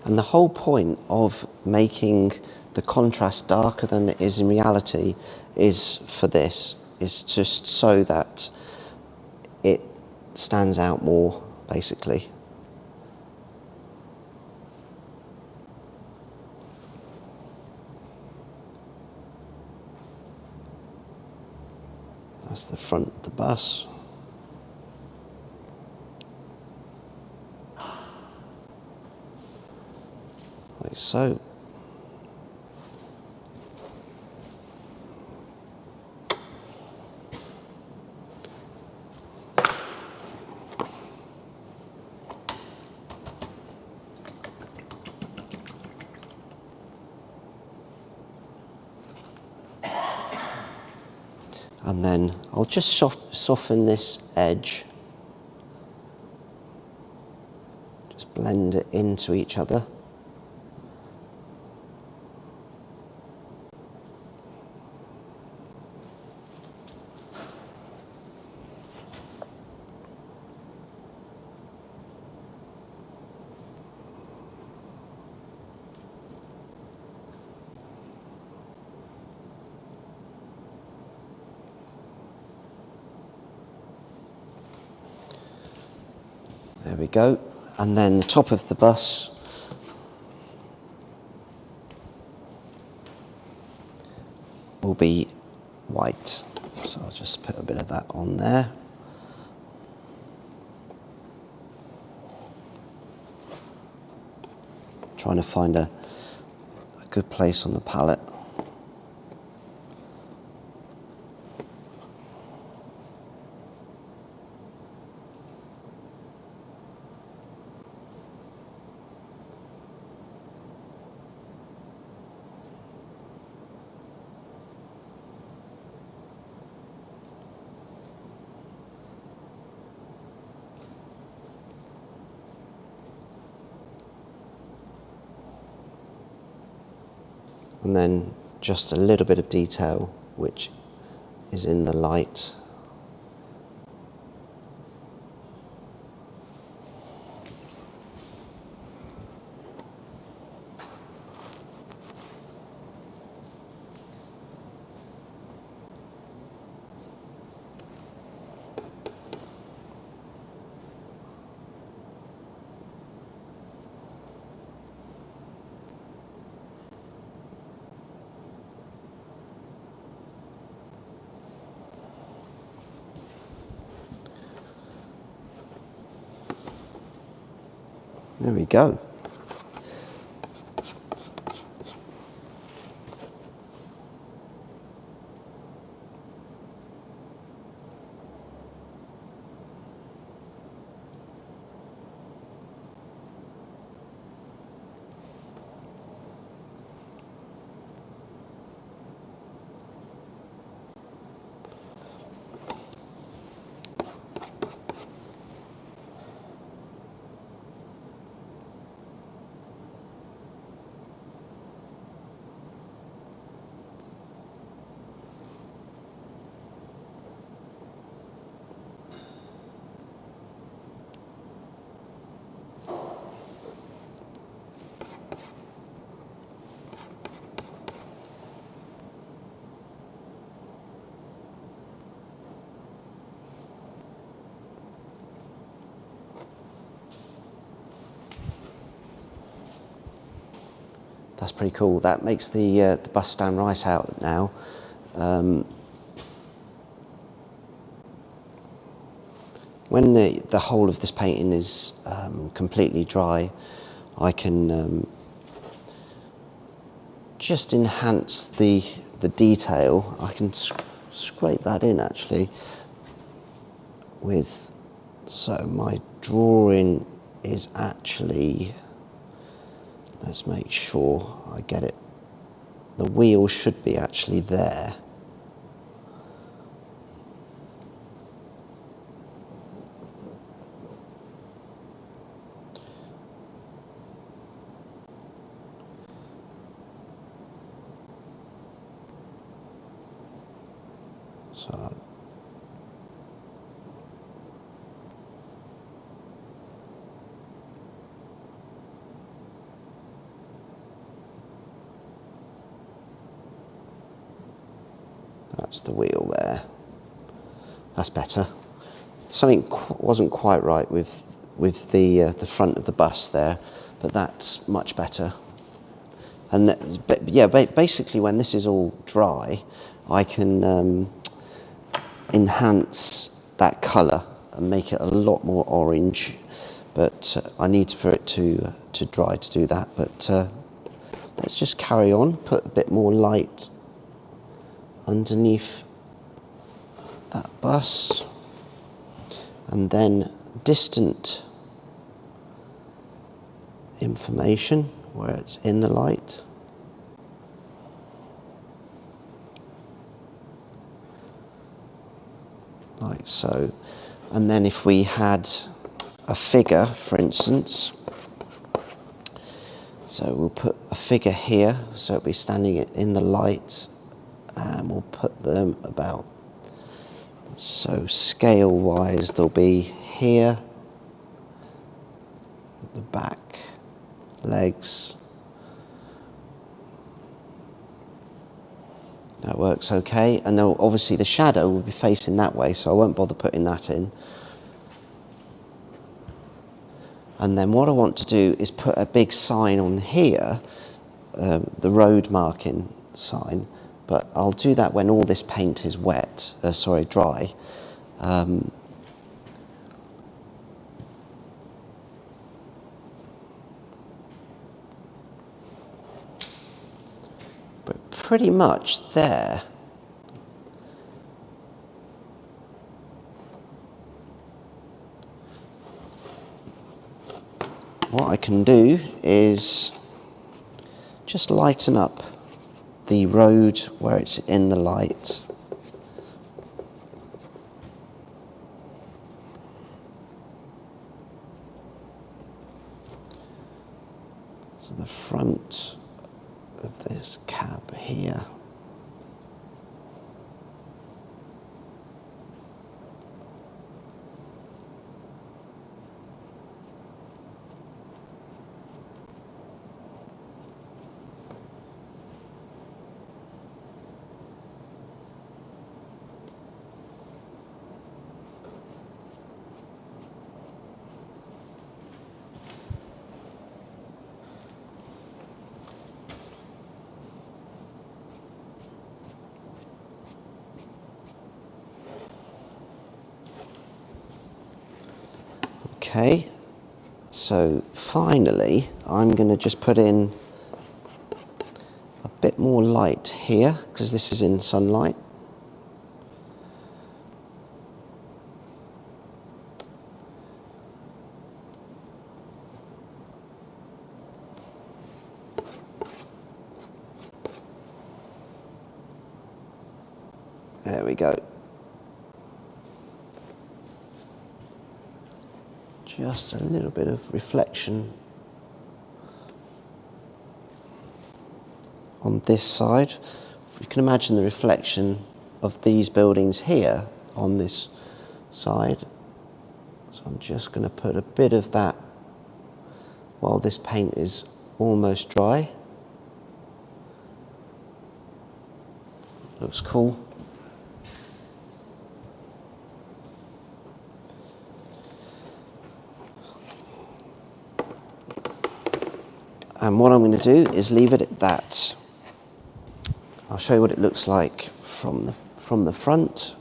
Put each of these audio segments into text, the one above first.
And the whole point of making the contrast darker than it is in reality is for this, is just so that it stands out more, basically. That's the front of the bus. Like so. And then I'll just soften this edge. Just blend it into each other. There we go. And then the top of the bus will be white. So I'll just put a bit of that on there. Trying to find a good place on the palette. And then just a little bit of detail which is in the light. There we go. That's pretty cool. That makes the bus stand right out now. When the whole of this painting is completely dry, I can just enhance the detail. I can scrape that in actually with, so my drawing is actually, let's make sure I get it. The wheel should be actually there. So That's the wheel there. That's better. Something wasn't quite right with the front of the bus there, but that's much better. And basically when this is all dry, I can enhance that colour and make it a lot more orange. But I need for it to dry to do that. But let's just carry on. Put a bit more light underneath that bus, and then distant information where it's in the light. Like so. And then if we had a figure, for instance, so we'll put a figure here, so it'll be standing in the light, and we'll put them about, so scale wise they'll be here, the back legs. That works okay, and now obviously the shadow will be facing that way, so I won't bother putting that in. And then what I want to do is put a big sign on here, the road marking sign, but I'll do that when all this paint is dry. But pretty much there. What I can do is just lighten up the road where it's in the light. So the front of this cab here. Okay, so finally I'm going to just put in a bit more light here because this is in sunlight. There we go. Just a little bit of reflection on this side. You can imagine the reflection of these buildings here on this side. So I'm just going to put a bit of that while this paint is almost dry. Looks cool. And what I'm going to do is leave it at that. I'll show you what it looks like from the front.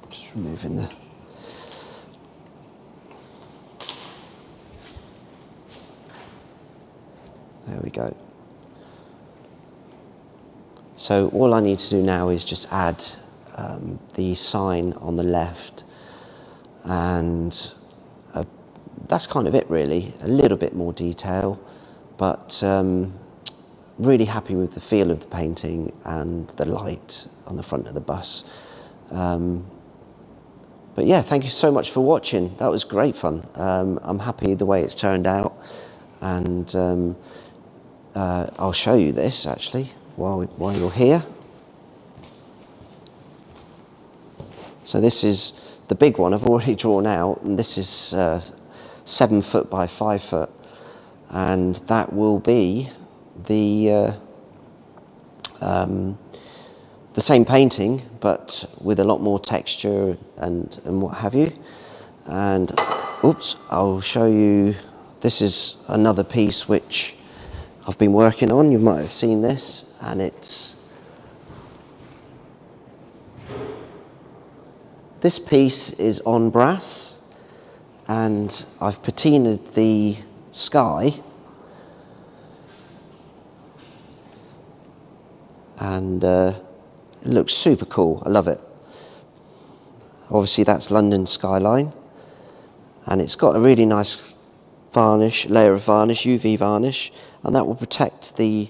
Just removing the... There we go. So all I need to do now is just add the sign on the left, and that's kind of it really. A little bit more detail, but really happy with the feel of the painting and the light on the front of the bus. But yeah, thank you so much for watching. That was great fun. I'm happy the way it's turned out, and I'll show you this actually while you're here. So this is the big one I've already drawn out, and this is 7 foot by 5 foot, and that will be the same painting, but with a lot more texture and what have you. And oops, I'll show you. This is another piece which I've been working on. You might have seen this, and this piece is on brass, and I've patinaed the sky, and it looks super cool. I love it. Obviously that's London skyline, and it's got a really nice varnish, layer of varnish, UV varnish, and that will protect the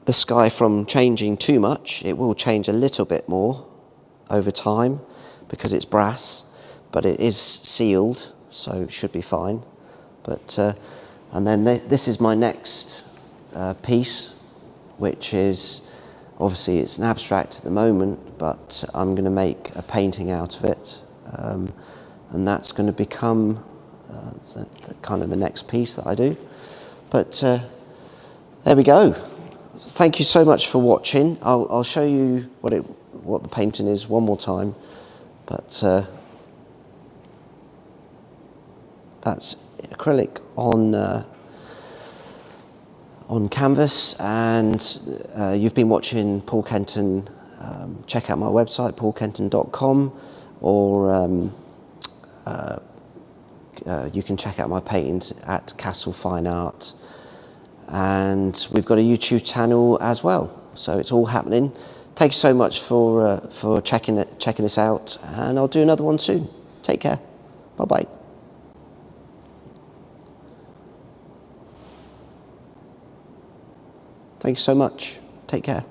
sky from changing too much. It will change a little bit more over time because it's brass, but it is sealed, so it should be fine. But and then this is my next piece, which is obviously it's an abstract at the moment, but I'm going to make a painting out of it, and that's going to become kind of the next piece that I do. But there we go. Thank you so much for watching. I'll show you what the painting is one more time, but that's acrylic on canvas, and you've been watching Paul Kenton. Check out my website, paulkenton.com, or you can check out my paintings at Castle Fine Art, and we've got a YouTube channel as well. So it's all happening. Thank you so much for checking this out, and I'll do another one soon. Take care. Bye bye. Thank you so much. Take care.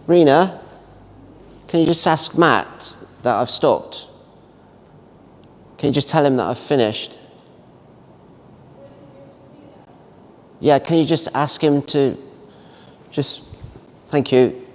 Rena, can you just ask Matt that I've stopped? Can you just tell him that I've finished? Yeah, can you just ask him to just, thank you.